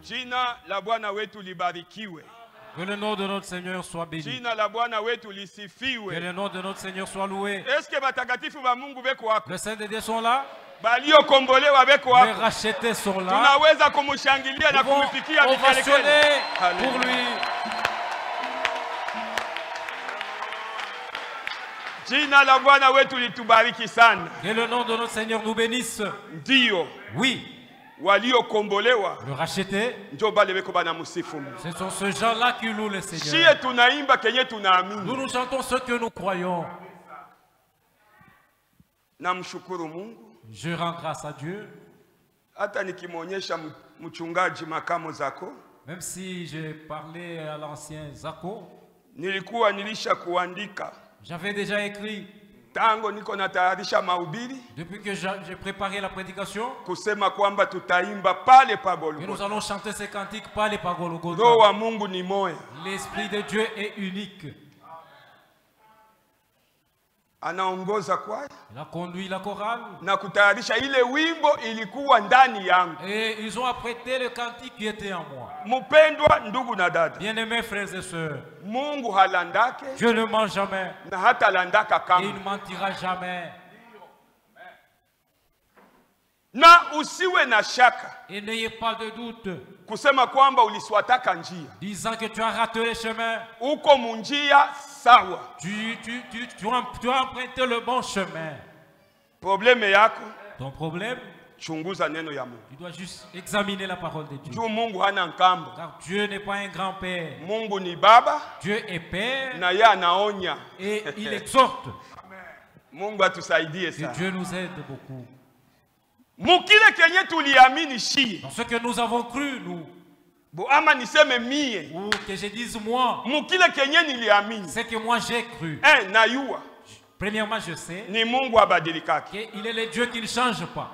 Jina la Bwana wetu libarikiwe. Que le nom de notre Seigneur soit béni. Jina la Bwana wetu lisifiwe. Que le nom de notre Seigneur soit loué. Est-ce que batakatifu ba Mungu beko wako? Les saints de Dieu sont là. Balio kombolewa beko Les wako. rachetés sont là. Tunaweza kumushangilia na kumfikia ovationner pour lui. Jina la Bwana wetu litubariki sana. Que le nom de notre Seigneur nous bénisse. Ndio. Oui. Walio kombolewa. Le racheté. Njo bale beko bana musifu. Ce sont ces gens-là qui louent le Seigneur. Shie tunaimba kenye tunaamini. Nous chantons ce que nous croyons. Namshukuru Mungu. Je rends grâce à Dieu. Hata nikimonyesha mchungaji makamo zako. Même si j'ai parlé à l'ancien Zako. Nilikuwa nilisha kuandika. J'avais déjà écrit. Tango niko natayarisha mahubiri. Depuis que j'ai préparé la prédication. Kusema kwamba tutaimba pale pa Golgotha. Et nous allons chanter ces cantiques pale pa Golgotha. Roho wa Mungu ni moya. L'esprit de Dieu est unique. Anaongoza kwaya. Il a conduit la chorale. Na kutayarisha ile wimbo ilikuwa ndani yangu. Et ils ont apprêté le cantique qui était en moi. Mupendwa ndugu na dada. Bien-aimés frères et sœurs. Mungu halandake. Dieu ne ment jamais. Na hata landaka kama. Et il ne mentira jamais. Na usiwe na shaka. Et n'ayez pas de doute. Kusema kwamba uliswataka njia. Disant que tu as raté le chemin. Uko munjia sawa. Tu as emprunté le bon chemin. Problème yako. Ton problème. Chunguza neno ya Mungu. Tu dois juste examiner la parole de Dieu. Juu Mungu hana nkambo. Car Dieu n'est pas un grand-père. Mungu ni baba. Dieu est père. Na ya anaonya. Et il exhorte. Mungu atusaidie sana. Que Dieu nous aide beaucoup. Mukile kenye tuliamini shie. Dans ce que nous avons cru, nous. Bo ama niseme mie. Ou que je dise moi. Mukile kenye niliamini. C'est que moi j'ai cru. Na yua. Premièrement, je sais. Ni Mungu abadilikaki. Il est le Dieu qui ne change pas.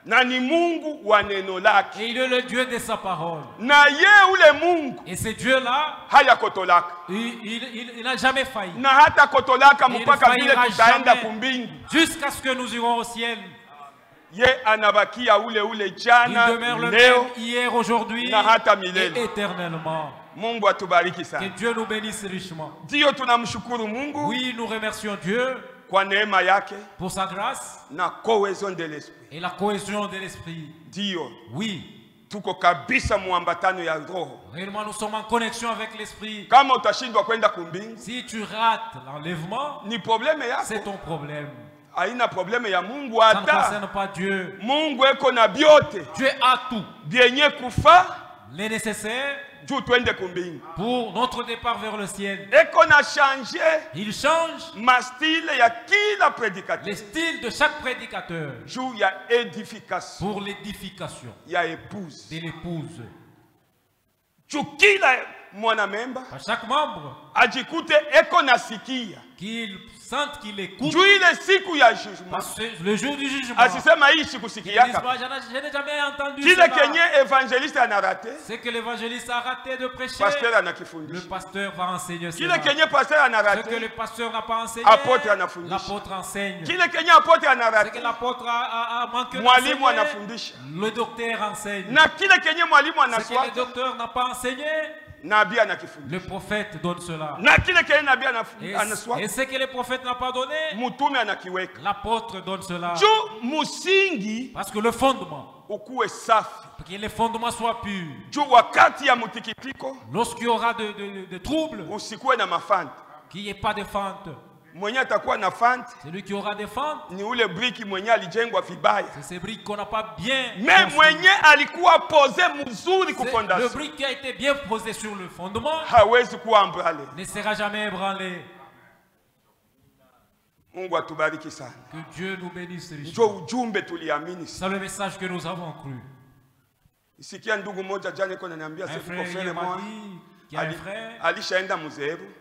Na ni Mungu wa neno lake. Et il est le Dieu de sa parole. Na ye ule Mungu. Et ce Dieu-là. Haya kotolaka. Il n'a jamais failli. Na hata kotolaka mpaka vile tutaenda kumbingu. Jusqu'à ce que nous irons au ciel. Ye anabakia ule jana, il demeure le même hier, aujourd'hui na hata milele. Et éternellement. Mungu atubariki sana. Que Dieu nous bénisse richement. Ndio tunamshukuru Mungu. Oui, nous remercions Dieu kwa neema yake pour sa grâce na cohésion de l'esprit. Et la cohésion de l'esprit. Ndio. Oui. Tuko kabisa muambatano ya roho. Réellement, nous sommes en connexion avec l'esprit. Kama utashindwa kwenda kumbingu, si tu rates l'enlèvement, ni problème yako. C'est ton problème. Haina problème ya Mungu hata. Ça ne hata. concerne pas Dieu. Mungu eko na byote. Dieu a tout. Bienye kufa, les nécessaires pour notre départ vers le ciel. Et qu'on a changé. Il change le style de chaque prédicateur. Pour l'édification de l'épouse. À chaque membre qu'il sente qu'il écoute. Parce que le jour du jugement. Je n'ai jamais entendu c'est que l'évangéliste a raté de prêcher. Le pasteur va enseigner cela. Ce que le pasteur n'a pas enseigné, l'apôtre enseigne. Ce que l'apôtre a manqué d'enseigner, le docteur enseigne. Ce que le docteur n'a pas enseigné, le prophète donne cela. Et ce que le prophète n'a pas donné, l'apôtre donne cela. Parce que le fondement, pour que les fondements soient purs, lorsqu'il y aura de troubles, qu'il n'y ait pas de fente. C'est lui qui aura des fentes. C'est ces briques qu'on n'a pas bien. Mais le brique qui a été bien posé sur le fondement ne sera jamais ébranlé. Que Dieu nous bénisse richement. C'est le message que nous avons cru. Un frère m'a dit qu'il y a un frère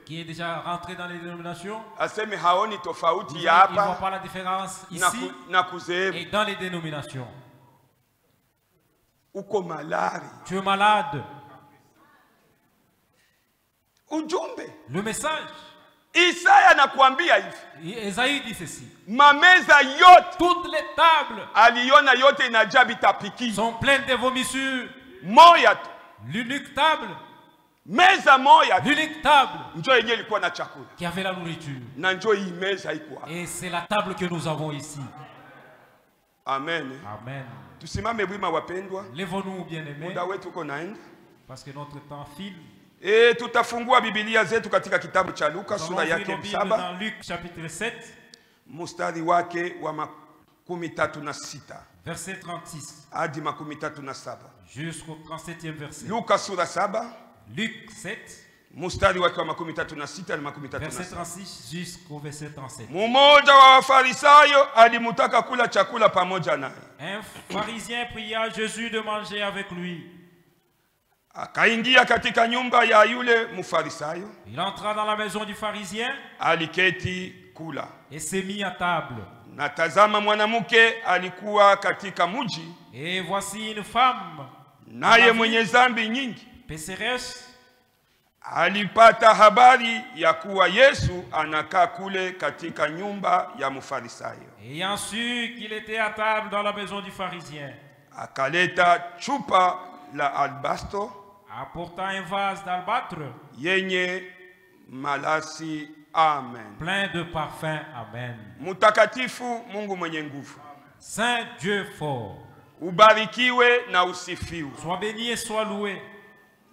qui est déjà rentré dans les dénominations. Il ne voit pas la différence ici et dans les dénominations. Tu es malade. Le message. Isaïe dit ceci. Toutes les tables sont pleines de vomissures. moya tu. L'unique table. Meza moya tu. L'unique table. Njoo yenyewe ilikuwa na chakula. Qui avait la nourriture. Na njoo hii meza iko. Et c'est la table que nous avons ici. Amen. Amen. Tusimame wima wapendwa. Lèvons-nous bien-aimés. Muda wetu uko naenda. Parce que notre temps file. Tutafungua Biblia zetu katika kitabu cha Luka sura yake 7. Dans Luc chapitre 7. Mstari wake wa 36. Verset 36. Hadi 37. Jusqu'au 37e verset. Luka sura 7. Luc 7. Mstari wake wa 36 na 37. Verset 36 jusqu'au verset 37. Mmoja wa Wafarisayo alimtaka kula chakula pamoja naye. Un pharisien pria Jésus de manger avec lui. Akaingia katika nyumba ya yule Mfarisayo. Il entra dans la maison du pharisien. Aliketi kula. Et s'est mis à table. Na tazama mwanamke alikuwa katika mji. Et voici une femme. Naye mwenye dhambi nyingi. Pécheresse. Alipata habari ya kuwa Yesu anakaa kule katika nyumba ya Mfarisayo. Ayant su qu'il était à table dans la maison du pharisien. Akaleta chupa la albasto. Apportant un vase d'albâtre. Yenye malasi. Amen. Plein de parfum. Amen. Mutakatifu Mungu mwenye nguvu. Saint Dieu fort. Ubarikiwe na usifiwe. Sois béni et sois loué.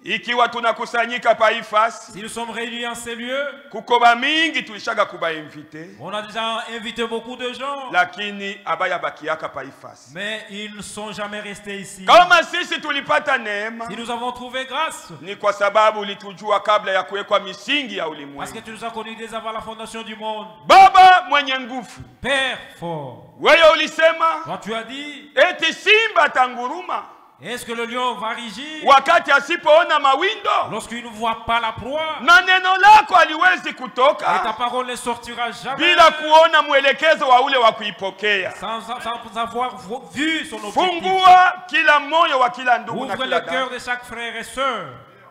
Ikiwa tunakusanyika pa ifasi. Si nous sommes réunis en ces lieux. Kukoba mingi tulishaga kuba invité. On a déjà invité beaucoup de gens. Lakini abaya bakiaka pa ifasi. Mais ils ne sont jamais restés ici. Kama sisi tulipata neema. Si nous avons trouvé grâce. Ni kwa sababu ulitujua kabla ya kuwekwa misingi ya ulimwengu. Parce que tu nous as connus dès avant la fondation du monde. Baba mwenye nguvu. Père fort. Wewe ulisema. Toi tu as dit. Eti simba tanguruma. Est-ce que le lion va rugir? Wakati asipoona mawindo. Lorsqu'il ne voit pas la proie. Na neno lako haliwezi kutoka. Et ta parole ne sortira jamais. Bila kuona mwelekezo wa ule wa kuipokea. Sans avoir vu son objectif. Fungua kila moyo wa kila ndugu na kila dada. Ouvre le cœur de chaque frère et sœur.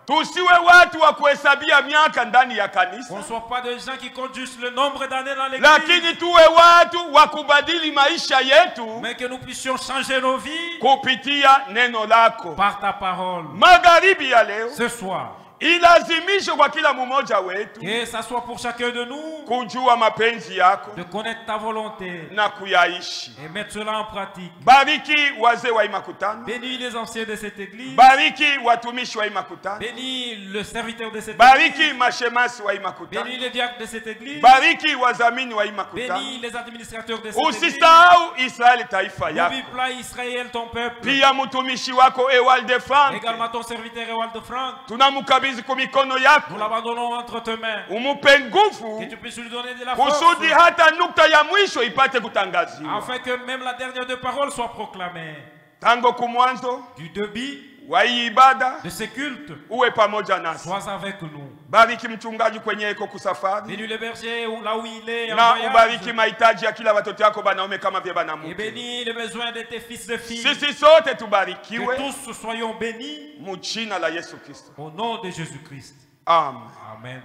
Tusiwe watu wa kuhesabia miaka ndani ya kanisa. On ne soit pas des gens qui comptent juste le nombre d'années dans l'église. Lakini tuwe watu wa kubadili maisha yetu. Mais que nous puissions changer nos vies. Kupitia neno lako. Par ta parole. Magharibi ya leo. Ce soir. Ilazimishe kwa kila mmoja wetu. Que ça soit pour chacun de nous. Kujua mapenzi yako. De connaître ta volonté. Na kuyaishi. Et mettre cela en pratique. Bariki wazee wa Imakutano. Bénis les anciens de cette église. Bariki watumishi wa Imakutano. Bénis le serviteur de cette Bariki église. mashemasi wa Imakutano. Bénis les diacres de cette église. Bariki wazamini wa Imakutano. Bénis les administrateurs de cette église. Usisahau Israeli taifa yako. N'oublie pas Israël ton peuple. Pia mtumishi wako Ewald de Frank. Également ton serviteur Ewald de Frank. Tunamukabidhi kumikono yako. Nous l'abandonnons entre tes mains. Umupe nguvu. Que tu puisses lui donner de la force. Kusudi hata nukta ya mwisho ipate kutangaziwa. Afin que même la dernière de parole soit proclamée. Tango kumwanzo. Du début. Wa ibada. De ce culte. Uwe pamoja nasi. Sois avec nous. Bariki mchungaji kwenye eko kusafari. Bénis le berger là où il est. Na ubariki mahitaji ya kila watoto yako banaume kama vile banamuke. Et bénis les besoins de tes fils de filles. Sisi sote tubarikiwe. Que tous soyons bénis. Mu jina la Yesu Kristo. Au nom de Jésus-Christ. Amen. Amen.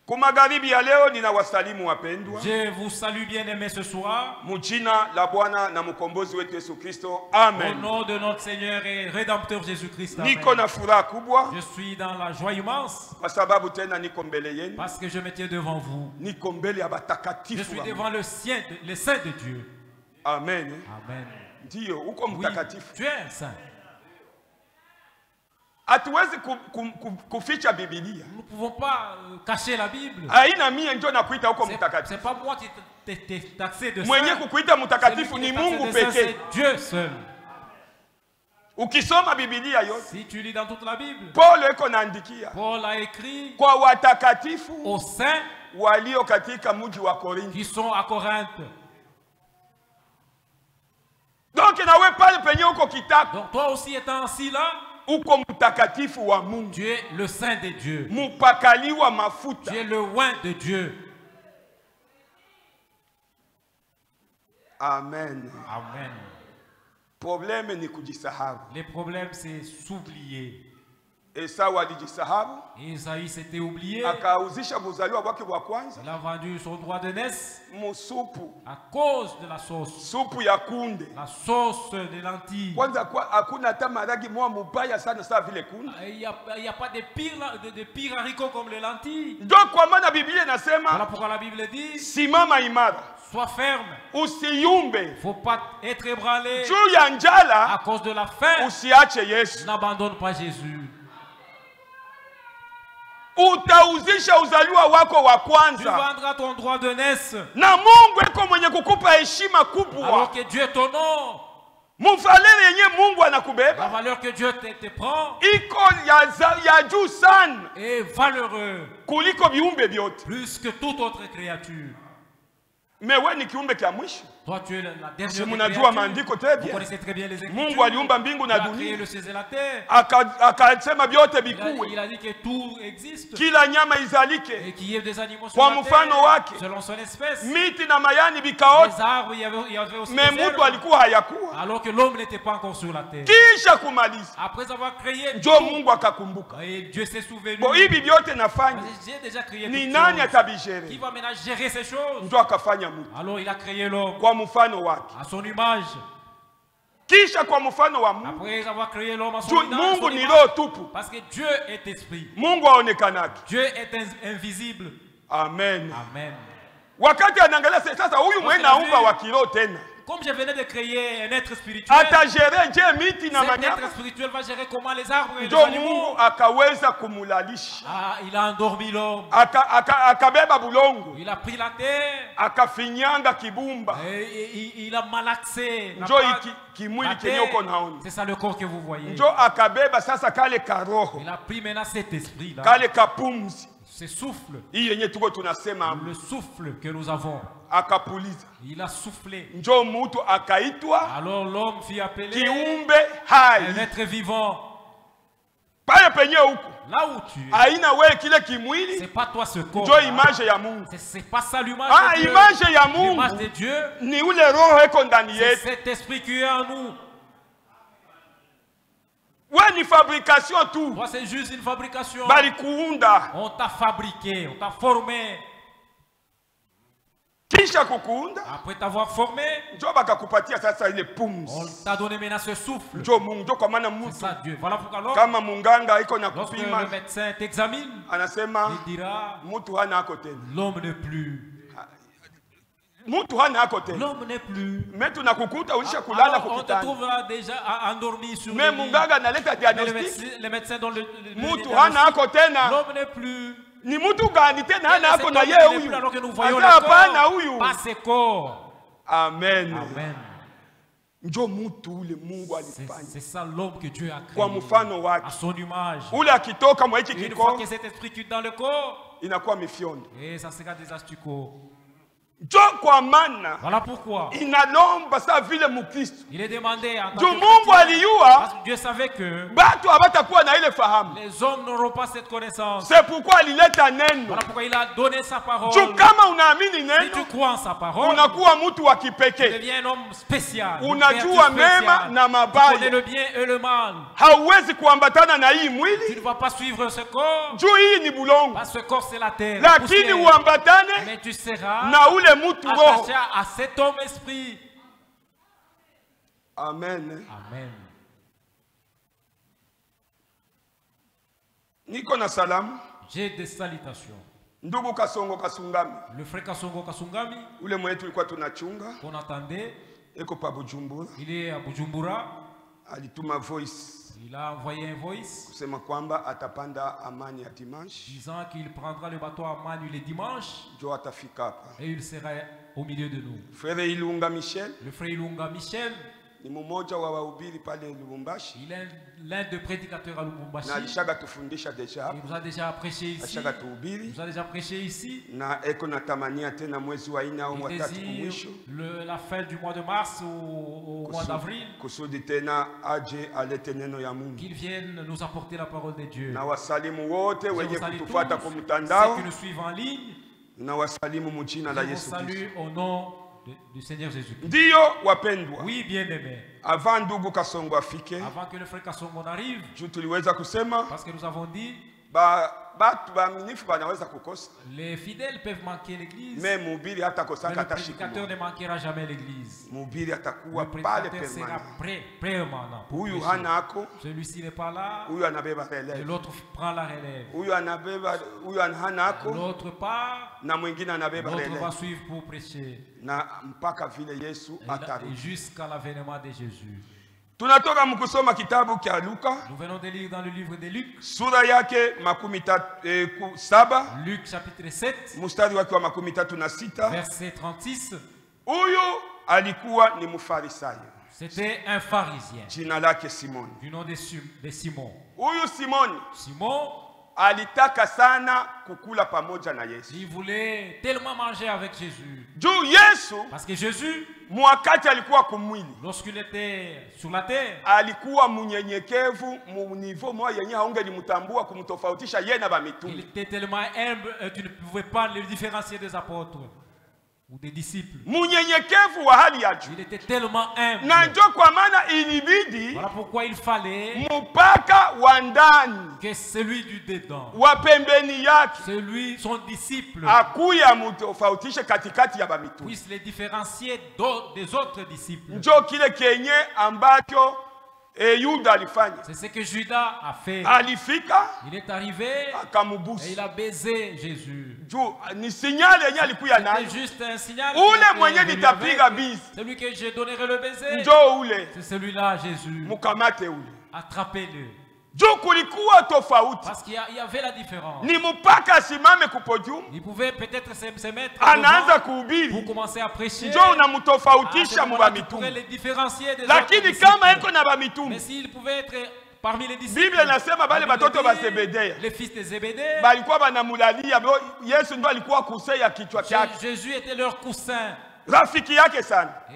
Kumagharibi ya leo ninawasalimu wapendwa. Je vous salue bien-aimés ce soir. Mujina la Bwana na mkombozi wetu Yesu Kristo. Amen. Au nom de notre Seigneur et Rédempteur Jésus-Christ. Amen. Niko na furaha kubwa. Je suis dans la joie immense. Kwa sababu tena niko mbele yenu. Parce que je me tiens devant vous. Niko mbele ya batakatifu. Je suis devant le saint de Dieu. Amen. Amen. Ndio, uko mtakatifu. Oui, tu es un saint. Hatuwezi kuficha Biblia. Nous ne pouvons pas cacher la Bible. Haina mie ndio nakuita huko mtakatifu. C'est pas moi qui t'ai taxé de ça. Mwenye kukuita mtakatifu ni Mungu pekee. C'est Dieu seul. Ukisoma Biblia yote. Si tu lis dans toute la Bible. Paul eko naandikia. Paul a écrit kwa watakatifu aux saints walio katika mji wa Korintho. Qui sont à Corinthe. Donc nawe pale penye uko kitako. Donc toi aussi étant assis là. Uko mtakatifu wa Mungu. Tu es le saint de Dieu. Mupakaliwa mafuta. Tu es le oint de Dieu. Amen. Amen. Problème ni kujisahau. Le problème c'est s'oublier. Esaü s'était oublié. Il a vendu son droit de naissance à cause de la sauce. La sauce des lentilles. Il n'y a pas de pire haricots comme les lentilles. Voilà pourquoi la Bible dit: sois ferme. Il ne faut pas être ébranlé à cause de la faim. N'abandonne pas Jésus. Tu vendras ton droit de naissance alors que Dieu t'honore. La valeur que Dieu te prend est valeureux plus que toute autre créature. Mais ouais, ni kiumbe kia mwisho. Toi tu es la dernière créature. Mnajua maandiko très bien. Vous connaissez très bien les Écritures. Mungu aliumba mbingu na dunia. Il a créé le ciel et la terre. Akasema vyote vikue. Il a dit que tout existe. Kila nyama izalike. Et qu'il y ait des animaux sur la terre. Kwa mfano wake. Selon son espèce. Miti na mayani vikaota. Les arbres, il y avait aussi mais des herbes. Mungu alikuwa hayakuwa. Alors que l'homme n'était pas encore sur la terre. Kisha kumaliza. Après avoir créé. Ndio Mungu akakumbuka. Et Dieu s'est souvenu. Bo hivi vyote nafanya. J'ai déjà créé. Ni nani atabigere? Qui va maintenant gérer ces choses? Ndio akafanya mtu. Alors il a créé l'homme. Kwa mfano wake. À son image. Kisha kwa mfano wa Mungu. Après avoir créé l'homme à son image. Mungu ni roho tupu. Parce que Dieu est esprit. Mungu haonekanaki. Dieu est invisible. Amen. Amen. Wakati anaangalia sasa huyu mwenye naumba wa kiroho tena. Comme je venais de créer un être spirituel, cet être spirituel va gérer comment les arbres et les animaux. Il a endormi l'homme. Il a pris la terre. Et il a malaxé. C'est ça le corps que vous voyez. Il a pris maintenant cet esprit-là. Ce souffle, le souffle que nous avons, il a soufflé. Alors l'homme fut appelé un être vivant. Là où tu es, c'est pas toi ce corps. C'est pas ça l'image de Dieu. L'image de Dieu, c'est cet esprit qui est en nous. Ouais, ni fabrication tout. Toi, c'est juste une fabrication. Balikuunda. On t'a fabriqué, on t'a formé. Kisha kukuunda. Après t'avoir formé, Njo bakakupatia sasa ile pumzi. On t'a donné maintenant ce souffle. Njo Mungu, njo kwa maana mtu. C'est ça Dieu. Voilà pourquoi alors, kama munganga iko na lorsque kupima, le médecin t'examine, anasema il dira, mtu hana ako tena. L'homme n'est plus. L'homme n'est plus. Mais tu n'as kukuta ulisha kulala on te trouvera déjà endormi sur le lit. Mais munganga analeta diagnostic. Les médecins dont l'homme n'est plus. Ni mtu gani tena hana ako na yeye huyu. Alors que nous voyons hapana huyu. Pas ses corps. Amen. Amen. Njo mtu ule Mungu alifanya. C'est ça l'homme que Dieu a créé. Kwa mfano wake. À son image. Ule akitoka mwa hiki kiko. Une fois que cet esprit quitte dans le corps, inakuwa mifyondo. Et ça sera des asticots. Voilà pourquoi il est demandé à Dieu savait que les hommes n'auront pas cette connaissance. C'est pourquoi il est un neno. Voilà pourquoi il a donné sa parole. Si tu crois en sa parole, tu deviens un homme spécial. Tu connais le bien et le mal. Tu ne vas pas suivre ce corps. Parce que ce corps c'est la terre. Mais tu seras attaché à cet homme esprit. Amen. Amen. J'ai des salutations. Ndugu Kasongo Kasungami. Le frère Kasongo Kasungami. Ule mwenye tulikuwa tunachunga. On attendait. Eko pa Bujumbura. Il est à Bujumbura. Alituma voice. Il a envoyé un voice. Kusema kwamba atapanda Amani ya dimanche. Disant qu'il prendra le bateau à Amani le dimanche. Jo atafika hapa. Et il sera au milieu de nous. Frère Ilunga Michel. Le frère Ilunga Michel. Ni mmoja wa wahubiri pale Lubumbashi. Il est l'un des prédicateurs à Lubumbashi. Na alishaga tufundisha deja. Il nous a déjà prêché ici. Alishaga tuhubiri. Il nous a déjà prêché ici. Na eko natamania tena mwezi wa 4 au wa 3 kumwisho. La fin du mois de mars au mois d'avril. Kusudi tena aje alete neno ya Mungu. Qu'il vienne nous apporter la parole de Dieu. Na wasalimu wote wenye kutufuata kwa mtandao. Ceux qui nous suivent en ligne. Na wasalimu mjina la Yesu Kristo. Salut au nom du Seigneur Jésus-Christ. Ndio wapendwa. Oui, bien-aimés. Avant ndugu Kasongo afike. Avant que le frère Kasongo n'arrive. Tuliweza kusema. Parce que nous avons dit. Les fidèles peuvent manquer l'église. Mais le prédicateur ne manquera jamais l'église. Le prédicateur sera prêt, permanent. Celui-ci n'est pas là. Et l'autre prend la relève. L'autre part. L'autre va suivre pour prêcher. Et jusqu'à l'avènement de Jésus. Tunatoka mkusoma kitabu cha Luka. Nous venons de lire dans le livre de Luc. Sura yake 17. Luc chapitre 7. Mstari wake wa 36. Verset 36. Huyu alikuwa ni mfarisayo. C'était un pharisien. Jina lake Simon. Du nom de Simon. Huyu Simon. Simon alitaka sana kukula pamoja na Yesu. Il voulait tellement manger avec Jésus. Juu Yesu. Parce que Jésus. Mwakati alikuwa kumwili. Lorsqu'il était sur la terre. Alikuwa munyenyekevu mu niveau moja yenye haungelimtambua kumtofautisha yeye na bamitume. Il était tellement humble, tu ne pouvais pas le différencier des apôtres ou des disciples. Munyenyekevu wa hali ya juu. Il était tellement humble. Na ndio kwa maana ilibidi. Voilà pourquoi il fallait. Mpaka wa ndani. Que celui du dedans. Wa pembeni yake. Celui son disciple. Akuya mtofautishe katikati ya bamitume. Puisse les différencier des autres disciples. Ndio kile kenye ambacho Yuda alifanya. C'est ce que Judas a fait. Alifika. Il est arrivé. Akamubusu. Et il a baisé Jésus. Ni signal yenye alikuya nayo. C'est juste un signal. Ule mwenye nitapiga bise. Celui que je donnerai le baiser. Ndio ule. C'est celui-là Jésus. Mukamate ule. Attrapez-le. Parce qu'il y avait la différence. Il pouvait peut-être se mettre pour commencer à prêcher. Tu pourrais les différencier des autres. Mais s'il pouvait être parmi les disciples, les fils de Zébédée, Jésus était leur coussin. Rafiki yake sana.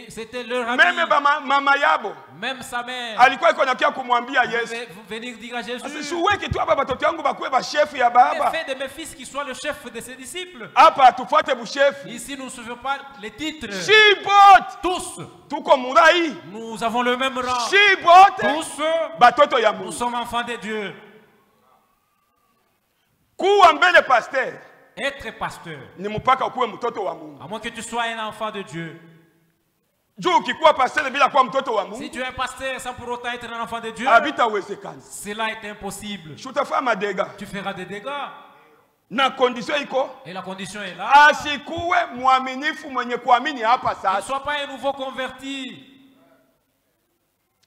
C'était leur ami. Même mama yabo. Même sa mère. Alikuwa iko nakia kumwambia Yesu. Venir dire à Jésus. Siweke tu hapa batoto yangu bakuwe ba chef ya baba. Fais de mes fils qui soient le chef de ses disciples. Hapa tufuate bu chef. Ici nous ne suivons pas les titres. Shibot. Tous. Tuko murai. Nous avons le même rang. Shibot. Tous. Batoto ya Mungu. Nous sommes enfants de Dieu. Kuwa mbele pasteur. Être pasteur. À moins que tu sois un enfant de Dieu. Si tu es un pasteur sans pour autant être un enfant de Dieu, cela est impossible. Tu feras des dégâts. Et la condition est là. Ne sois pas un nouveau converti.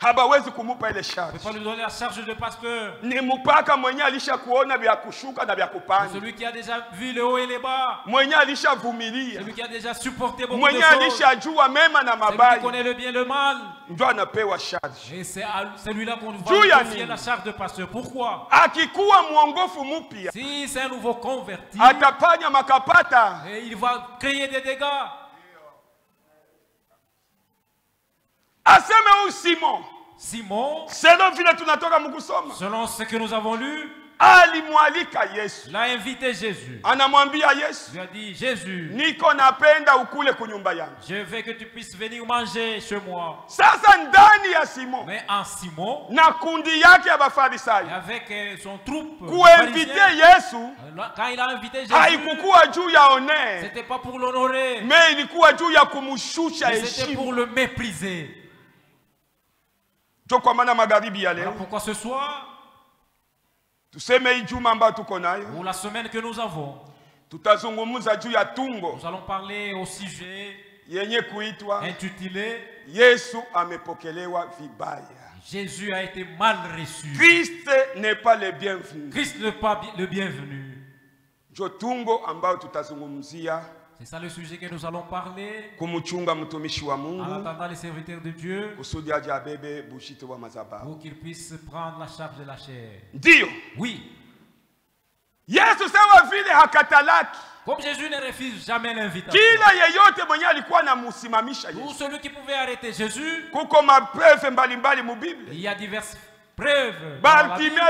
Habawezi kumupa ile charge. Ne peut pas lui donner la charge de pasteur. Ni mpaka mwenye alishakuona vya kushuka na vya kupanda. Celui qui a déjà vu le haut et les bas. Mwenye alishavumilia. Celui qui a déjà supporté beaucoup de choses. Mwenye alishajua mema na mabaya. Celui qui connaît le bien et le mal. Ndio anapewa charge. Et c'est celui-là qu'on va confier la charge de pasteur. Pourquoi? Akikuwa mwongofu mpya. Si c'est un nouveau converti. Atafanya makapata. Et il va créer des dégâts. Aseme Simon. Simon, selon ce que nous avons lu, il a invité Jésus. Il a dit, Jésus, je veux que tu puisses venir manger chez moi. Mais en Simon, avec son troupe, quand il a invité Jésus, c'était pas pour l'honorer, mais c'était pour le mépriser. Voilà pourquoi ce soir, ou la semaine que nous avons, nous allons parler au sujet intitulé Jésus a été mal reçu. Christ n'est pas le bienvenu. Christ n'est pas le bienvenu. C'est ça le sujet que nous allons parler. En attendant les serviteurs de Dieu, pour qu'ils puissent prendre la charge de la chair. Oui. Comme Jésus ne refuse jamais l'invitation. Tout celui qui pouvait arrêter Jésus, il y a diverses preuve. Bartimée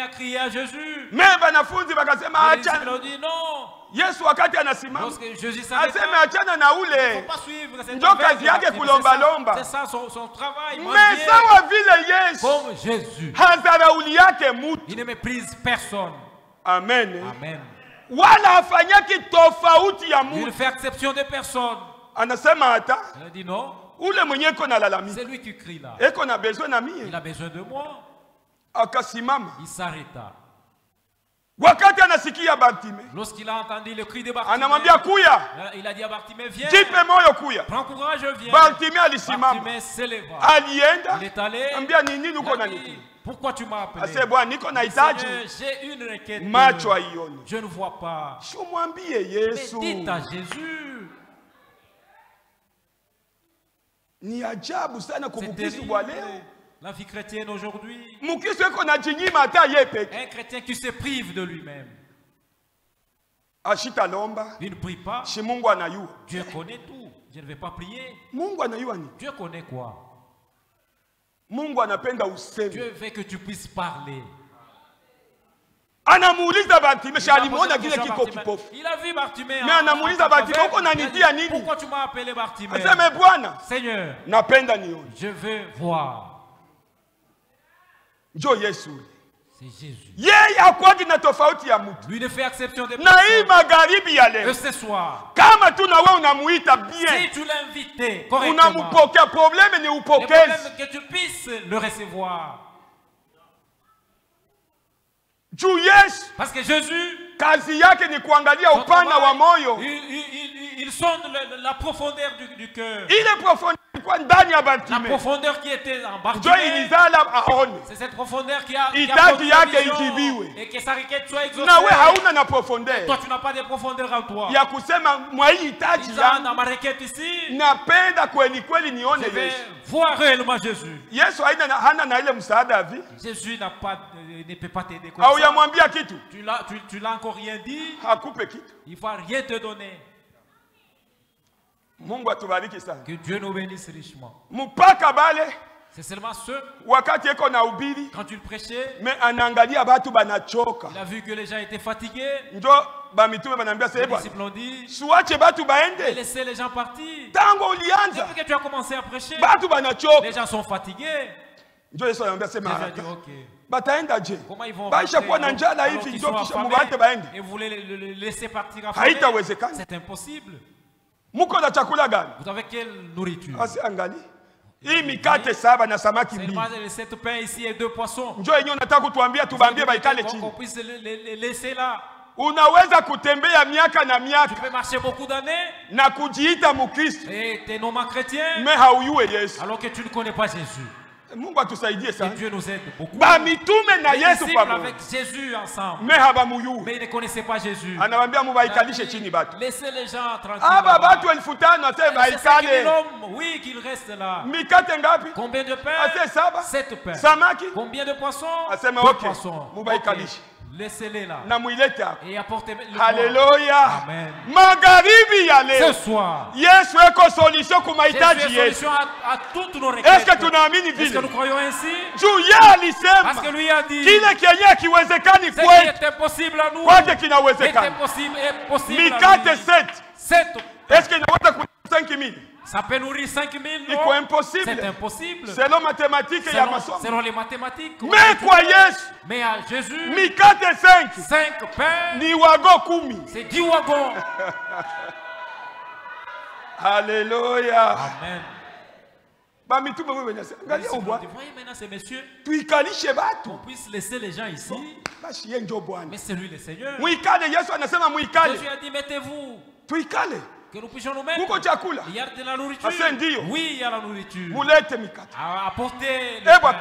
a crié à Jésus. Mais les disciples ont dit non. Yesu wakati anasimama Jésus s'arrête, aseme achana na ule ndio kazi yake kulombalomba. C'est ça son travail. Mais sawa vile Yesu comme Jésus hadharauli yake mtu, il ne méprise personne. Amen. Amen. Wala afanyaki tofauti ya mtu. Il ne fait exception de personne. Anasema hata il dit non, ule mwenye iko na lalamika, c'est lui qui crie là, eko na besoin na mie, il a besoin de moi. Akasimama, il s'arrêta. Wakati anasikia Bartimée, lorsqu'il a entendu le cri de Bartimée, anamwambia kuya, il a dit à Bartimée, viens, jipe moyo kuya. Prends courage, viens. Bartimée alisimama, Bartimée s'éleva, alienda, il est allé, ambia nini nuko na nini? Pourquoi tu m'as appelé? Ase bwana niko na hitaji, j'ai une requête, macho aione. Je ne vois pas. Shumwambie Yesu. Mais dites à Jésus. Ni ajabu sana kumkristo wa leo. La vie chrétienne aujourd'hui. Un chrétien qui se prive de lui-même. Il ne prie pas. Dieu connaît tout. Je ne vais pas prier. Dieu connaît quoi? Dieu veut que tu puisses parler. Il a vu Bartimée. Pourquoi tu m'as appelé Bartimée? Seigneur, je veux voir. C'est Jésus. Lui ne fait exception de personne. Et ce soir, si tu l'as invité correctement, que tu puisses le recevoir. Parce que Jésus, il sonde la profondeur du cœur. La profondeur qui était en Bartimée, c'est cette profondeur qui a produit la vision, et que sa requête soit exaucée. Toi tu n'as pas de profondeur en toi. Dans ma requête ici, je vais voir réellement Jésus. Jésus ne peut pas t'aider comme ça. Tu l'as encore rien dit. Il ne va rien te donner. Que Dieu nous bénisse richement. C'est seulement ceux, quand tu le prêchais, il a vu que les gens étaient fatigués. Les disciples ont dit, laissez les gens partir. Depuis que tu as commencé à prêcher, les gens sont fatigués. Jésus a dit, ok. Comment ils vont rentrer alors qu'ils sont affamés et vous voulez les laisser partir affamés? C'est impossible. Vous avez quelle nourriture? Seulement les 7 pains ici et 2 poissons. On puisse les laisser là. Tu peux marcher beaucoup d'années et tu es non chrétien alors que tu ne connais pas Jésus. Et Dieu nous aide beaucoup. Les disciples avec Jésus ensemble, mais ils ne connaissaient pas Jésus. Laissez les gens tranquilles. C'est 5 000 hommes, oui, qu'ils restent là. Combien de pains? 7 pains. Combien de poissons? 2 poissons. Okay. Laissez-les là. Et apportez-le. Alléluia. Amen. Ce soir, Jésus est solution à toutes nos requêtes. Est-ce que nous croyons ainsi? Parce que lui a dit, ce qui est impossible à nous est impossible à lui. 7. Est-ce qu'il y a 5 000? Ça peut nourrir 5 000, non? C'est impossible. Selon mathématiques et selon les mathématiques. Mais quoi, mais à Jésus, 5 pains, c'est 10 wagons. Alléluia. Amen. Voyez maintenant ces messieurs, on puisse laisser les gens ici. Mais c'est lui le Seigneur. Jésus a dit, mettez-vous. Que nous puissions nous mettre. Il y a de la nourriture. Oui, il y a la nourriture. Apportez le pain.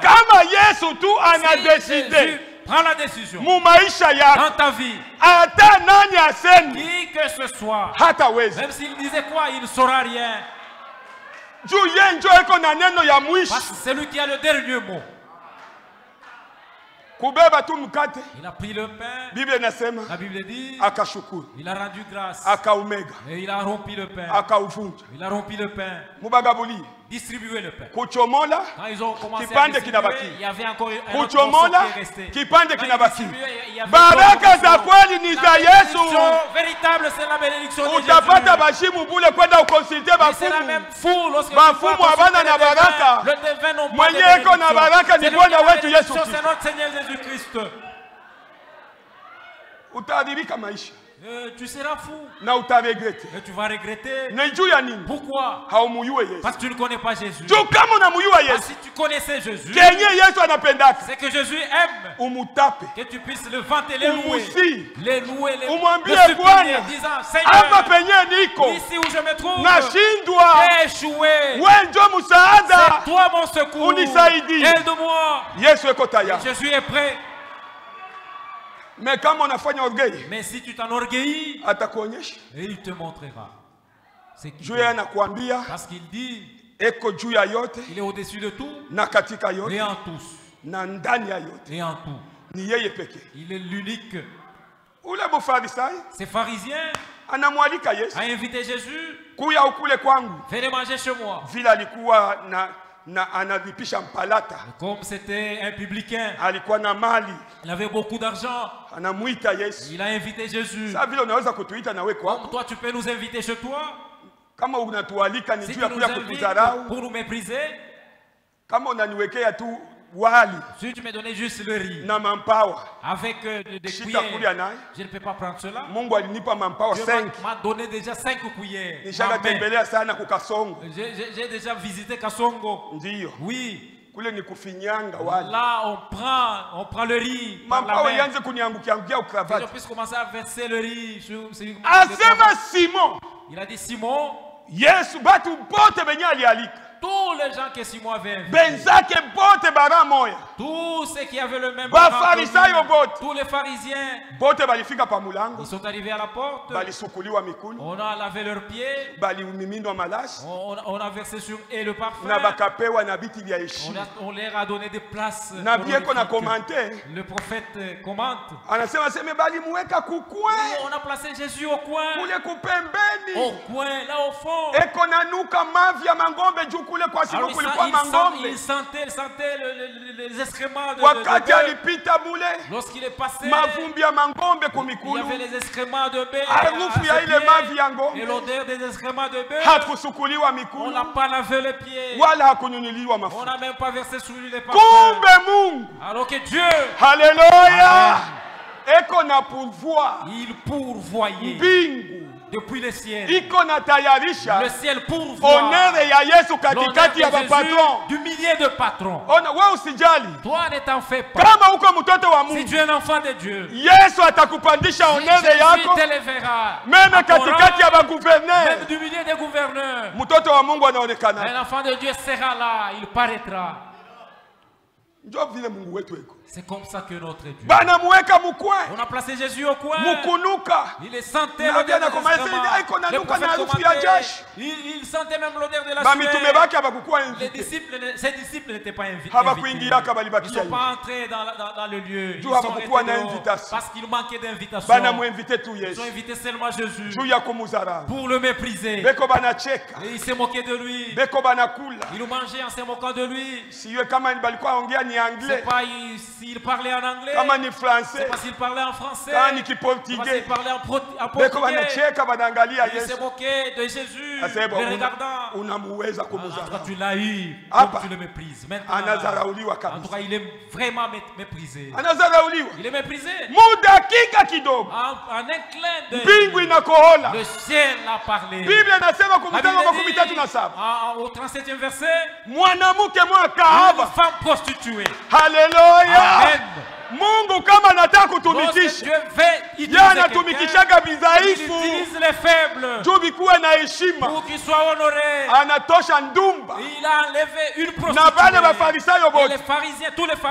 Jésus prend la décision dans ta vie. Qui que ce soit, même s'il disait quoi, il ne saura rien. Parce que c'est lui qui a le dernier mot. Il a pris le pain. La Bible dit, il a rendu grâce. Et il a rompu le pain. Il a rompu le pain. distribuer le pain. Kuchomola, quand ils ont commencé à distribuer, il y avait encore un autre kuchomola, morceau qui est resté. kipande kinabaki. Baraka za kweli ni za Yesu. Véritable, c'est la bénédiction de Jésus. Utapata bashimu bule kwenda ukonsulte bafumu. C'est la même foule lorsque bafumu abana na baraka. Le devin non pas mwenye eko na baraka ni Bwana wetu Yesu Kristo. C'est notre Seigneur Jésus-Christ. Utaadhirika maisha. Tu seras fou. Na utaregrete. Et tu vas regretter. Pourquoi? Parce que tu ne connais pas Jésus. Parce si tu connaissais Jésus, c'est que Jésus aime que tu puisses le vanter, les louer, les supplier, disant Seigneur, ici où je me trouve, j'ai échoué. C'est toi mon secours. Aide-moi. Jésus est prêt. Mais comme on a fait orgueil, mais si tu t'enorgueillis, et il te montrera. Parce qu'il dit, il est au-dessus de tout, et en tous, et en tout. Il est l'unique. Ces pharisiens a invité Jésus. Venez manger chez moi. Comme c'était un publicain, il avait beaucoup d'argent. Il a invité Jésus. Comme toi tu peux nous inviter chez toi. Si tu nous invites pour nous mépriser. Si tu me donnais juste le riz avec des cuillères, je ne peux pas prendre cela. Dieu m'a donné déjà 5 cuillères. J'ai déjà visité Kasongo. Oui. Là, on prend le riz. Par la main. Que je puisse commencer à verser le riz. Il a dit Simon. Tous les gens que Simon avait invités, tous ceux qui avaient le même rang, tous les pharisiens, ils sont arrivés à la porte, on a lavé leurs pieds, on a versé sur eux le parfum, on leur a donné des places. Le prophète commente, on a placé Jésus au coin, là au fond. Alors il sentait les excréments de bœuf. Lorsqu'il est passé, il y avait les excréments de bœuf et l'odeur des excréments de bœuf. On n'a pas lavé les pieds. On n'a même pas versé sur lui les parfums. Alors que Dieu, alléluia, il pourvoyait depuis le ciel. Le ciel pourvoit l'honneur de Jésus du millier de patrons. Toi ne t'en fais pas. Si tu es un enfant de Dieu, Jésus t'élèvera. Même du millier de gouverneurs. Un enfant de Dieu sera là, il paraîtra. C'est comme ça que notre Dieu. On a placé Jésus au coin. Il sentait l'odeur de il sentait même l'odeur de la sueur. Ses disciples n'étaient pas invités. Ils ne sont pas entrés dans le lieu. Ils sont restés dehors parce qu'il manquait d'invitation. Ils ont invité seulement Jésus pour le mépriser. Et ils se moquaient de lui. Ils le mangeaient en se moquant de lui. C'est pas s'il parlait en anglais, c'est pas s'il parlait en français, c'est pas s'il parlait en portugais. Il se moquait de Jésus, le regardant. Tu l'as eu, comme tu le méprises. Maintenant, en tout cas, il est vraiment méprisé. Il est méprisé. En un clin d'œil, le ciel a parlé. Au 37e verset, une femme prostituée. Alléluia. Amen. Mungu kama anataka kutumikisha, yeye anatumikishaga vidhaifu juu vikuwe na heshima. Anatosha ndumba. Na wale Mafarisayo wote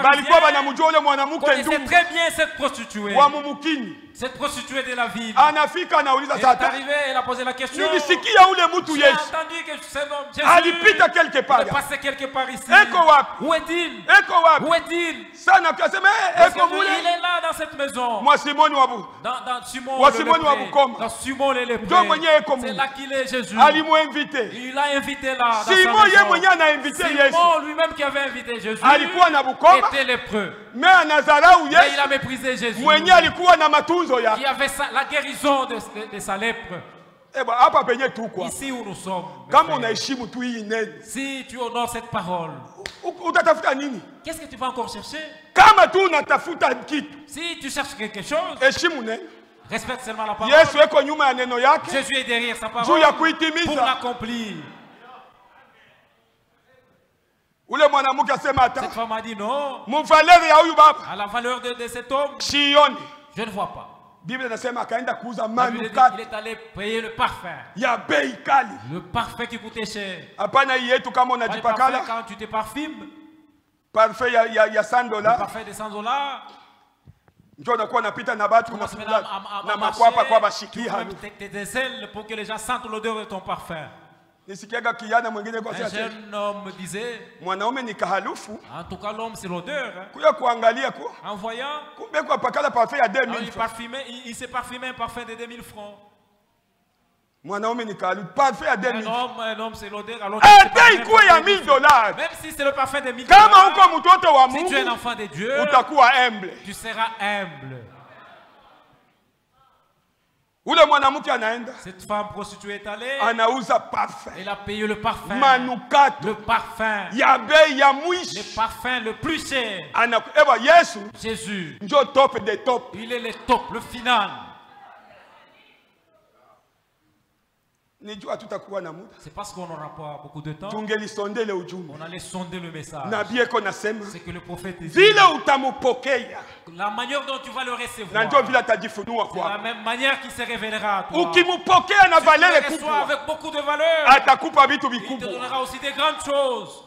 walikuwa wanamjua yule mwanamke ndumba, wamumukini. Cette prostituée de la ville. Anafika anauliza sasa. Elle est arrivée, elle a posé la question. Nilisikia ule mtu Yesu. J'ai entendu que cet homme Jésus. Alipita quelque part. Il est passé quelque part ici. Eko wapi? Où est-il? Eko wapi? Où est-il? Sana kasema eko mule. Il est là dans cette maison. Moi Simoni wabu. Dans Simon. Moi Simoni wabu koma. Dans Simon le lépreux. Ndio mwenye eko mule. C'est là qu'il est Jésus. Alimu invité. Il l'a invité là. Simon yeye mwenye ana invité Yesu. Simon lui-même qui avait invité Jésus. Alikuwa na bukoma. Était lépreux. Mais à Nazareth Yesu. Mais il a méprisé Jésus. Mwenye alikuwa na matunzo ya. Il avait la guérison de sa lèpre. Hapa penye tu kwa. Ici où nous sommes. Kama unaheshimu tu hii neno. Si tu honores cette parole. Utatafuta nini? Qu'est-ce que tu vas encore chercher? Kama tu unatafuta kitu. Si tu cherches quelque chose. Heshimu neno. Respecte seulement la parole. Yesu eko nyuma ya neno yake. Jésus est derrière sa parole. Juu ya kuitimiza. Pour l'accomplir. Ule mwanamke asema hata. Cette femme a dit non. Mvaleur ya huyu baba. À la valeur de cet homme. Sioni. Je ne vois pas. Bible inasema akaenda kuuza manukato. Il est allé payer le parfum. Ya bei kali. Le parfum qui coûtait cher. Hapana yetu kama unajipakala. Quand tu te parfumes. Parfum ya $100. Le parfum de $100. Ndio unakuwa unapita na watu na makwapa kwa bashikia. Tes ailes pour que les gens sentent l'odeur de ton parfum. Nisikiaga kijana mwingine kwa sasa. Un jeune homme me disait. Mwanaume ni kahalufu. En tout cas l'homme c'est l'odeur. Kuya kuangalia kwa. En voyant. Kumbe kwa pakala parfum ya 2000 francs. Il s'est parfumé un parfum de 2000 francs. Mwanaume ni kahalufu parfum ya 2000. Un homme c'est l'odeur alors. Ikuwe ya $1000. Même si c'est le parfum de $1000. Kama uko mtoto wa Mungu. Si tu es un enfant de Dieu. Utakuwa humble. Tu seras humble. Ule mwanamke anaenda. Cette femme prostituée est allée. Anauza parfum. Elle a payé le parfum. Manukato. Le parfum. Ya bei ya mwisho. Le parfum le plus cher. Eba Yesu. Jésus. Ndio top des top. Il est le top, le final. C'est parce qu'on n'aura pas beaucoup de temps. On allait sonder le message. C'est que le prophète dit. La manière dont tu vas le recevoir. C'est la même manière qu'il se révélera à toi. Si tu le reçois avec beaucoup de valeur. Il te donnera aussi des grandes choses.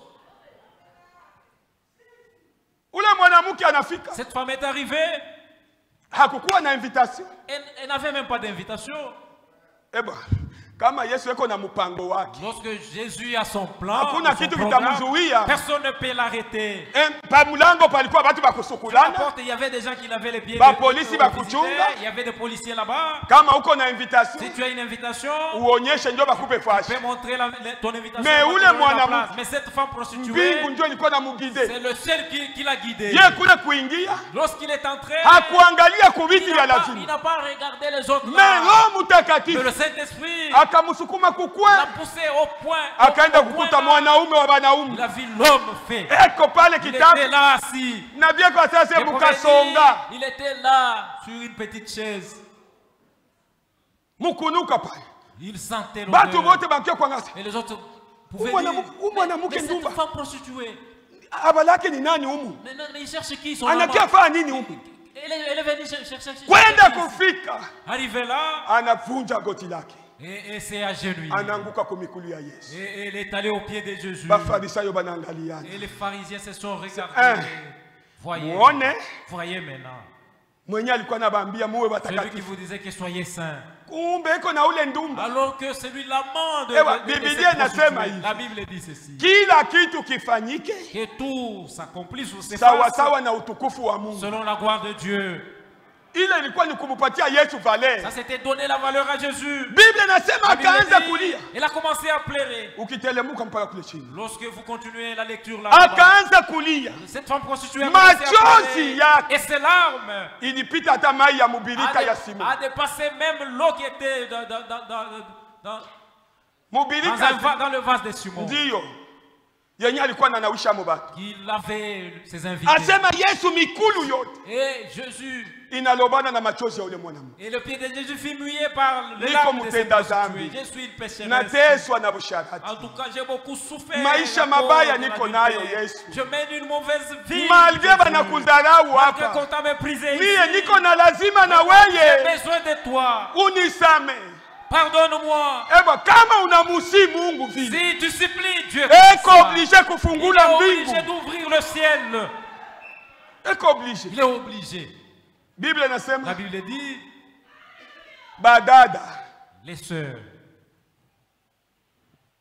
Cette femme est arrivée. Elle n'avait même pas d'invitation. Lorsque Jésus a son plan, personne ne peut l'arrêter. Il y avait des gens qui lavaient les pieds. Il y avait des policiers là-bas. Si tu as une invitation, tu peux montrer ton invitation. Mais cette femme prostituée, c'est le seul qui l'a guidé. Lorsqu'il est entré, il n'a pas regardé les autres. Mais le Saint-Esprit akamusukuma kukwe poussé au point akaenda kukuta mwanaume wa wanaume. Il a vu l'homme fait. Eko pale kitabu. Il était là assis. Na bien kwa sasa mukasonga. Il était là sur une petite chaise. Mukunuka pale. Il sentait l'odeur. Batu wote bankia kwa ngasa. Et les autres pouvaient dire. Mwanamke ndumba. Cette femme prostituée. Abalake ni nani humu? Mais il cherche qui son anakia fanya nini humu? Elle est venue chercher. Kwenda kufika. Arrivé là. Anavunja goti lake. Et c'est à genoux. Et elle est allée au pied de Jésus. Et les pharisiens se sont regardés. Voyez maintenant. Celui qui vous disait que soyez saints. Alors que celui l'amant de la Bible dit ceci. Que tout s'accomplisse ou s'efface selon la gloire de Dieu. Ça s'était donné la valeur à Jésus. Il a commencé à pleurer. Lorsque vous continuez la lecture là, cette femme prostituée a commencé à pleurer. Et ses larmes a dépassé même l'eau qui était dans le vase de Simon. Il avait ses invités. Et Jésus. Et le pied de Jésus fut mouillé par les larmes de cette prostituée. Je suis une pécheresse. En tout cas, j'ai beaucoup souffert. Je mène une mauvaise vie. Malgré qu'on t'a méprisé ici, j'ai besoin de toi. Pardonne-moi. Si tu supplies Dieu, il est obligé d'ouvrir le ciel. Il est obligé. La Bible dit badada, les sœurs.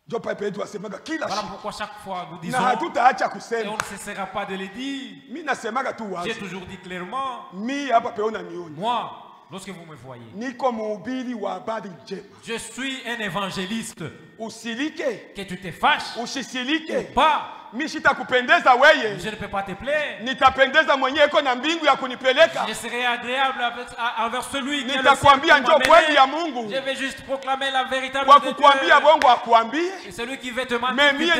Voilà pourquoi chaque fois nous disons, et on ne cessera pas de le dire. J'ai toujours dit clairement, moi, lorsque vous me voyez, je suis un évangéliste. Que tu te fâches ou pas, je ne peux pas te plaire. Je serai agréable envers celui qui a le ciel. Je vais juste proclamer la véritable de Dieu. Et celui qui veut te mentir, moi je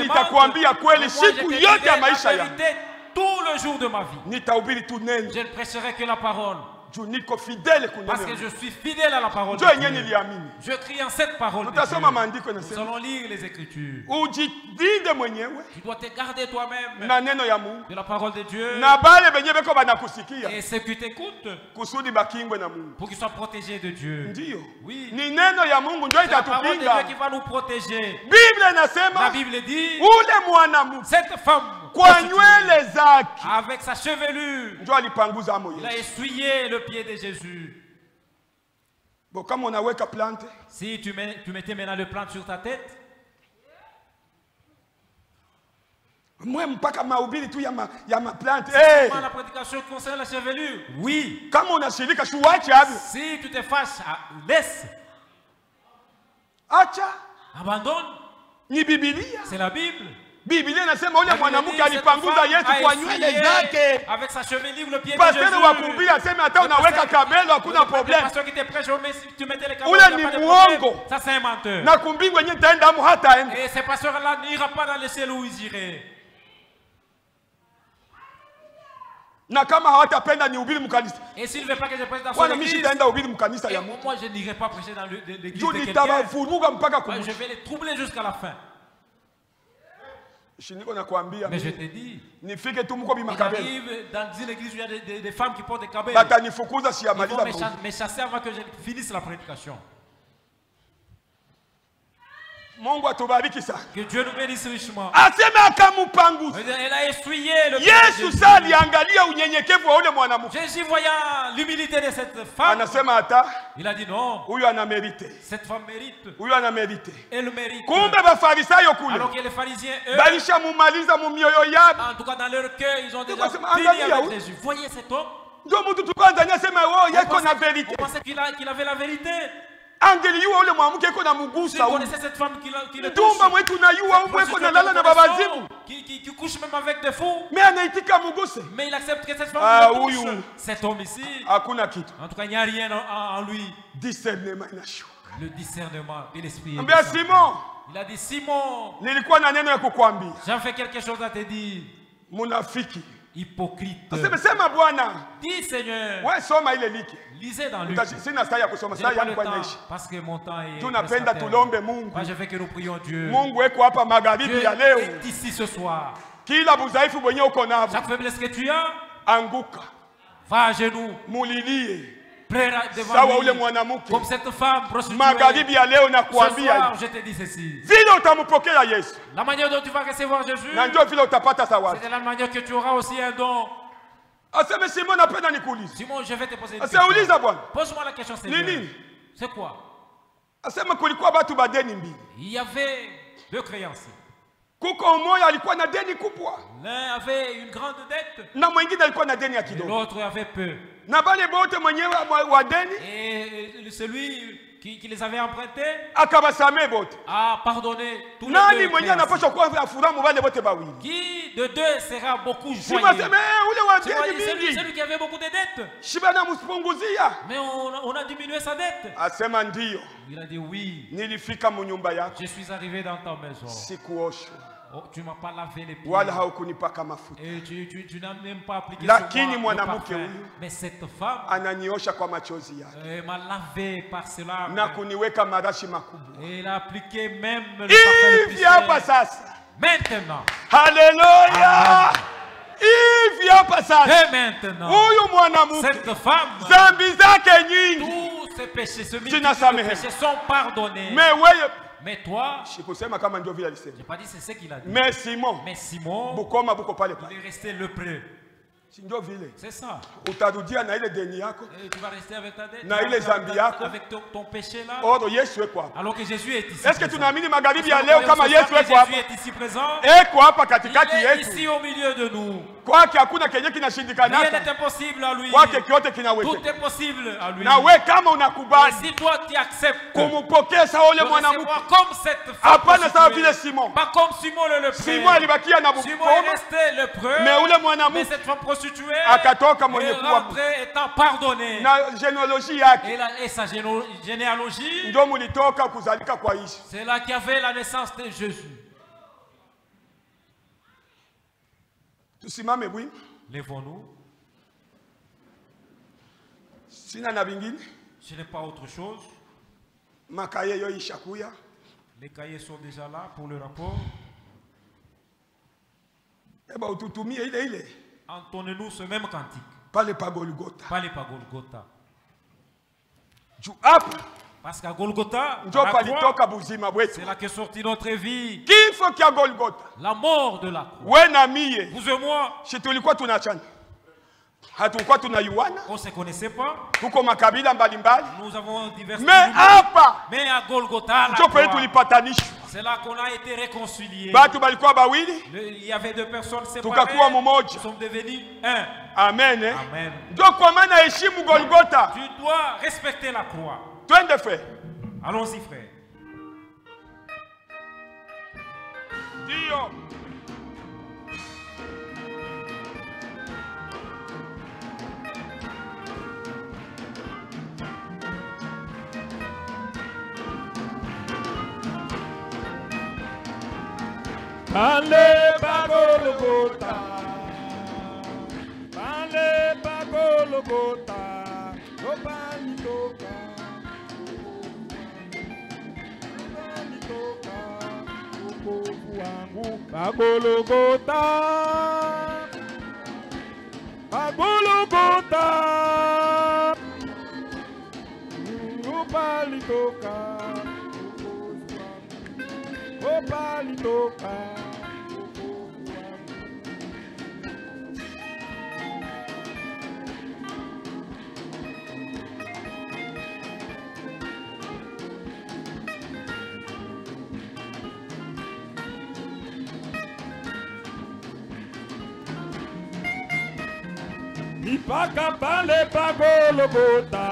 te dirai la vérité tout le jour de ma vie. Je ne prêcherai que la parole. Parce que je suis fidèle à la parole de Dieu. Je crie en cette parole de Dieu. Nous allons lire les Écritures. Tu dois te garder toi-même de la parole de Dieu. Et ceux qui t'écoutent, pour qu'ils soient protégés de Dieu. Oui. C'est la parole de Dieu qui va nous protéger. La Bible dit, cette femme, avec sa chevelure, il a essuyé le pied de Jésus. Si tu mettais maintenant le plante sur ta tête, la prédication concerne la chevelure. Oui. Si tu te fâches, laisse. Abandonne. C'est la Bible. Biblia inasema yule mwanamke alipanguza Yesu kwa nywele zake. Avec sa chevelure le pied de Jésus. Pasteur wa kuhubiri aseme hata unaweka kabelo hakuna problem. Pasteur qui te prêche tu mettais les kabelo. Ule ni muongo. Ça c'est un menteur. Na kumbingu yenyewe taenda mu hata enda. Et ce pasteur là n'ira pas dans le ciel où il irait. Na kama hawatapenda ni ubiri mkanisa. Et s'il ne veut pas que je prêche dans son église, moi je n'irai pas prêcher dans l'église de quelqu'un. Je vais les troubler jusqu'à la fin. Mais je te dis, il arrive dans une église où il y a des femmes qui portent des cabelles. Ils vont me chasser avant que je finisse la prédication. Que Dieu nous bénisse richement. Elle a essuyé le pied de Jésus. Jésus voyant l'humilité de cette femme, il a dit non. Cette femme mérite. Elle mérite. Alors que les pharisiens, eux, en tout cas dans leur cœur, ils ont déjà fini avec Jésus. Voyez cet homme. On pensait qu'il avait la vérité. Si vous connaissez cette femme qui le touche, qui couche même avec des fous, mais il accepte que cette femme le touche. Cet homme ici, en tout cas il n'y a rien en lui. Le discernement de l'esprit. Il a dit, Simon, j'ai fait quelque chose à te dire. Hypocrite. Dis Seigneur. Lisez dans lui. Je n'ai pas le temps parce que mon temps est. Moi je veux que nous prions Dieu. Dieu est ici ce soir. Chaque faiblesse que tu as, va à genoux. Pleure devant lui. Comme cette femme prostituée. Ce soir, je te dis ceci. La manière dont tu vas recevoir Jésus, c'est la manière que tu auras aussi un don. Simon, je vais te poser une question. Pose-moi la question, Seigneur. C'est quoi? Il y avait deux créanciers. L'un avait une grande dette et l'autre avait peu. Et celui qui les avait empruntés a pardonné tous les deux. Qui de deux sera beaucoup joyeux? Celui qui avait beaucoup de dettes. Mais on a diminué sa dette. Il a dit oui. Je suis arrivé dans ta maison. Oh, tu ne m'as pas lavé les pieds. Et tu n'as même pas appliqué sur moi le parfum. Mais cette femme m'a lavé par cela. Et elle a appliqué même le parfum. Maintenant. Alléluia. Et maintenant, cette femme, tous ses péchés, sont pardonnés. Mais toi, je n'ai pas dit c'est ce qu'il a dit. Mais Simon, il est resté lépreux. C'est ça. Et tu vas rester avec ta dette. Avec ton péché là. Alors que Jésus est ici. Est-ce que tu n'as mis magharibi ya leo kama Yesu Jésus est ici présent? Il est ici au milieu de nous. Rien n'est impossible à lui. Tout est possible à lui. Et si toi tu acceptes de recevoir comme cette femme, pas comme Simon le lépreux. Simon est resté lépreux, mais cette femme prostituée est rentrée étant pardonnée. Et sa généalogie, c'est là qu'il y avait la naissance de Jésus. Lèvons-nous. Je n'ai pas autre chose. Les cahiers sont déjà là pour le rapport. Entonnez-nous ce même cantique. Pas les pas Golgotha. Parce qu'à Golgotha, c'est là que sortit notre vie. La mort de la croix. Vous et moi, on ne se connaissait pas. Nous avons diverses mais à Golgotha, c'est là qu'on a été réconciliés. Il y avait 2 personnes séparées. Nous sommes devenus un. Amen. Amen. Tu dois respecter la croix. Allons-y, frère. Dio. Pale pa Golgotha, opalitoka, ukovu wangu pa Golgotha, opalitoka, opalitoka. Ipaka pale pa Golgotha,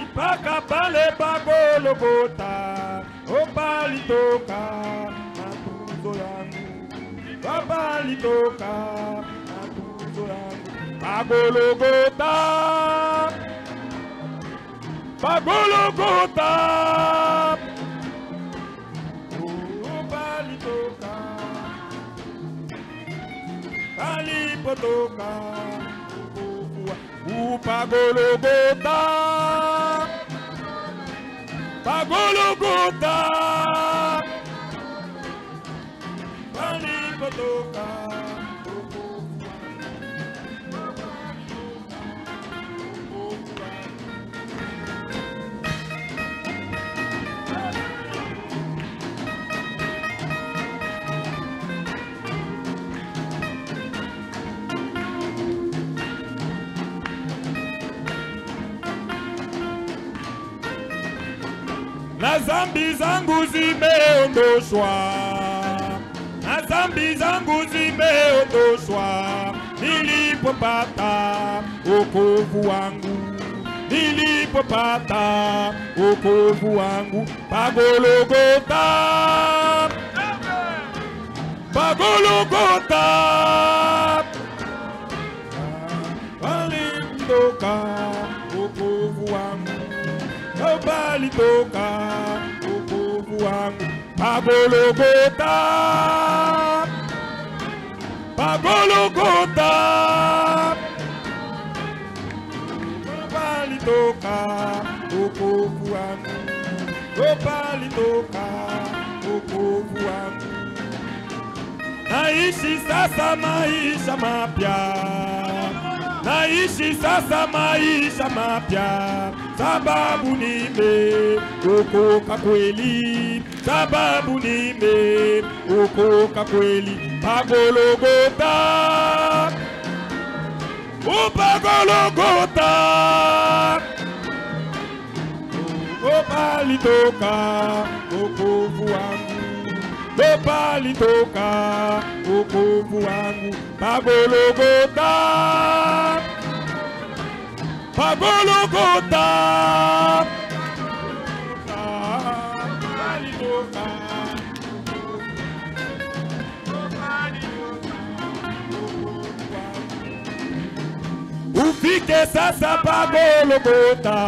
ipaka pale pa Golgotha, opalitoka matunzo yangu, opalitoka matunzo yangu, pa Golgotha, opalitoka. Palipotoka, pa Golgotha, palipotoka. Na zambi zangu zimeondoshwa, na zambi zangu zimeondoshwa, nilipopata wokovu wangu, nilipopata wokovu wangu, pa Golgotha, pa Golgotha, palitoka wokovu wangu. Palitoka wokovu wangu, pa Golgotha, pa Golgotha, palitoka wokovu wangu, palitoka wokovu wangu. Naishi sasa maisha mapya, naishi sasa maisha mapya, sababu nimeokoka kweli, sababu nimeokoka kweli, pa Golgotha, Golgotha. Palitoka wokovu wangu, palitoka wokovu wangu, Golgotha, Golgotha, palitoka. Ufike sasa Golgotha.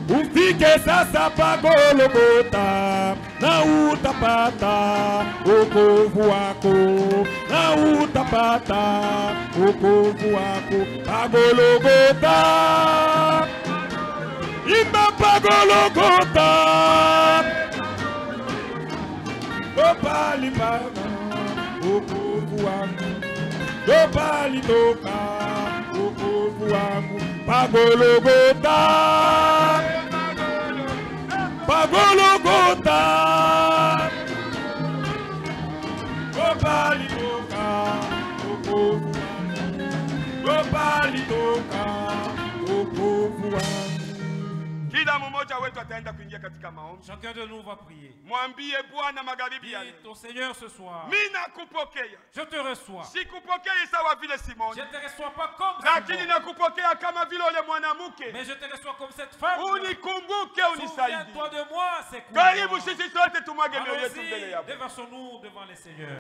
Ufike sasa Golgotha, na utapata wokovu wako, na utapata wokovu wako, Golgotha. Imba Golgotha, palipata wokovu wangu, palitoka wokovu wangu, Golgotha. Golgotha, palitoka wokovu wangu, palitoka wokovu wangu. Kila mmoja wetu ataenda kuingia katika maombi. Chacun de nous va prier. Mwambie Bwana magharibi ya leo. Dis au Seigneur ce soir. Mimi nakupokea. Je te reçois. Sikupokea sawa vile Simoni. Je te reçois pas comme Simon. Lakini nakupokea kama vile yule mwanamke. Mais je te reçois comme cette femme. Unikumbuke, unisaidie. Souviens-toi de moi, c'est quoi. Karibu sisi sote tumwage mioyo yetu mbele yako. Déversons-nous devant le Seigneur.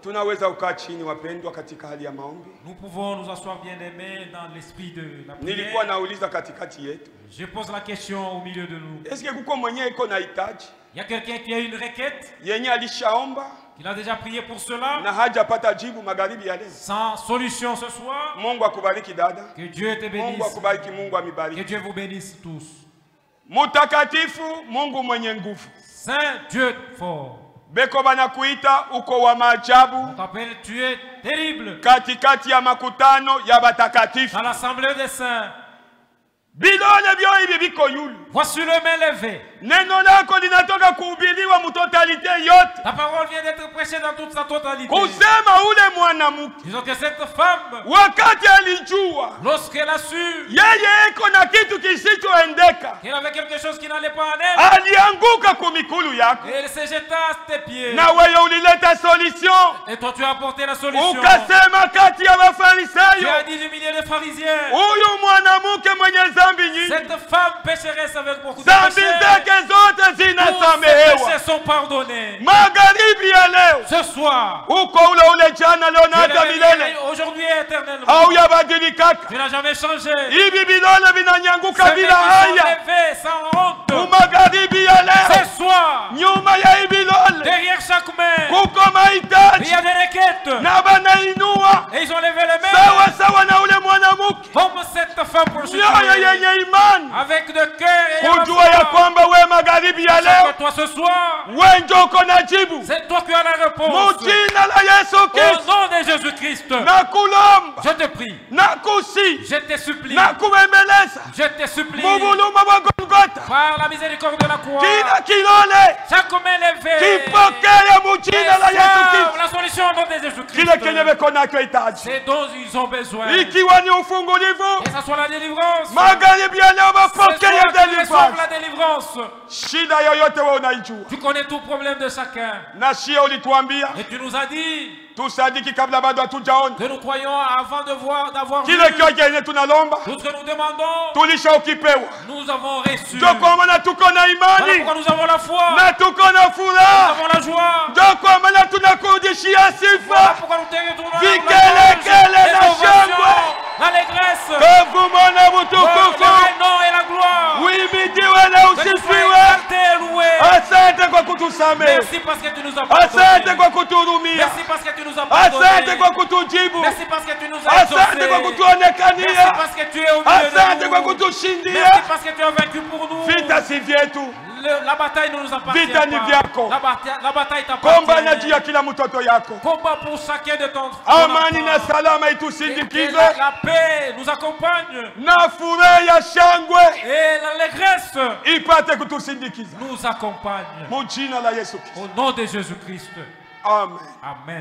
Tunaweza ukaa chini wapendwa katika hali ya maombi. Nous pouvons nous asseoir bien-aimés dans l'esprit de la prière. Nilikuwa nauliza katikati yetu. Je pose la question au milieu de nous. Est-ce que kuko mwenye iko na hitaji? Il y a quelqu'un qui a une requête? Yenye alishaomba? Il a déjà prié pour cela? Na hajapata jibu magharibi ya leo. Sans solution ce soir? Mungu akubariki dada. Que Dieu te bénisse. Mungu akubariki, Mungu amibariki. Que Dieu vous bénisse tous. Mutakatifu, Mungu mwenye nguvu. Saint Dieu fort. Beko banakuita uko wa maajabu. On t'appelle, tu es terrible. Katikati ya makutano ya batakatifu. Dans l'assemblée des saints. Bilole byo hivi biko yulu. Voici le main levé. Neno lako linatoka kuhubiriwa mtotalite yote. Ta parole vient d'être prêchée dans toute sa totalité. Kusema ule mwanamke. Disons que cette femme, wakati alijua, lorsqu'elle a su, yeye iko na kitu kisichoendeka, qu'elle avait quelque chose qui n'allait pas en elle, alianguka kumikulu yako. Et elle se jeta à tes pieds. Na wewe ulileta solution. Et toi tu as apporté la solution. Ukasema kati ya Wafarisayo. Tu as dit du milieu des pharisiens. Huyu mwanamke mwenye dhambi nyingi. Cette femme pécheresse avec beaucoup de péchés. Tous ses péchés sont pardonnés. Magharibi ya leo. Ce soir. Uko ule jana leo na hata milele. Aujourd'hui et éternellement. Hauyabadilikaka. Tu n'as jamais changé. Hivi bilole vinanyanguka bila haya. Sans honte. Magharibi ya leo. Ce soir. Nyuma ya bilole. Derrière chaque main. Kuko mahitaji. Il y a des requêtes. Na banainua. Et ils ont levé les mains. Sawa na ule mwanamke. Comme cette femme pour se avec de cœur et kujua ya kwamba we magharibi ya leo. Toi ce soir. Wewe ndio uko na jibu. C'est toi qui as la réponse. Mujina la Yesu Kristo. Au nom de Jésus-Christ. Nakulomba. Je te prie. Nakusi. Je te supplie. Nakubembeleza. Je te supplie. Mubuluma wa Golgotha. Par la miséricorde de la croix. Kila kilole. Chaque main levée. Kipokea mujina la Yesu Kristo. La solution au nom de Jésus-Christ. Kile kenye beko nacho hitaji. C'est dont ils ont besoin. Ikiwa ni ufungulivu. Que ça soit la délivrance. Magharibi ya leo bapokea délivrance. La délivrance. Shida yoyote wewe unaijua. Tu connais tout problème de chacun. Na shia ulituambia. Et tu nous as dit. Tusadiki kabla bado hatujaona. Que nous croyons avant de voir d'avoir vu. Kile kile tunalomba. Tout ce que nous demandons. Tulishakipewa. Nous avons reçu. Ndio kwa maana tuko na imani. Pourquoi nous avons la foi. Na tuko na furaha. Nous avons la joie. Ndio kwa maana tunakurudishia sifa. Pourquoi nous te retournons vigelegele na shangwe. L'allégresse. Que vous m'en utukufu. Le nom et la gloire. Uimidiwe na usifiwe. Asante kwa kutusamehe. Merci parce que tu nous as pardonné. Asante kwa kuturumia. Merci parce que tu nous as pardonné. Asante kwa kutujibu. Merci parce que tu nous as exaucé. Asante kwa kutuonekania. Merci parce que tu es au milieu de nous. Asante kwa kutushindia. Merci parce que tu as vaincu pour nous. Vita si vyetu. La bataille ne nous appartient Vita ni vyako. La bataille t'appartient. Komba na juu ya kila mtoto yako. Combat pour chacun de ton amani na salama itusindikize. La paix nous accompagne. Na furaha ya shangwe. Et l'allégresse ipate kutusindikiza. Nous accompagne. Mu jina la Yesu Kristo. Au nom de Jésus-Christ. Amen. Amen.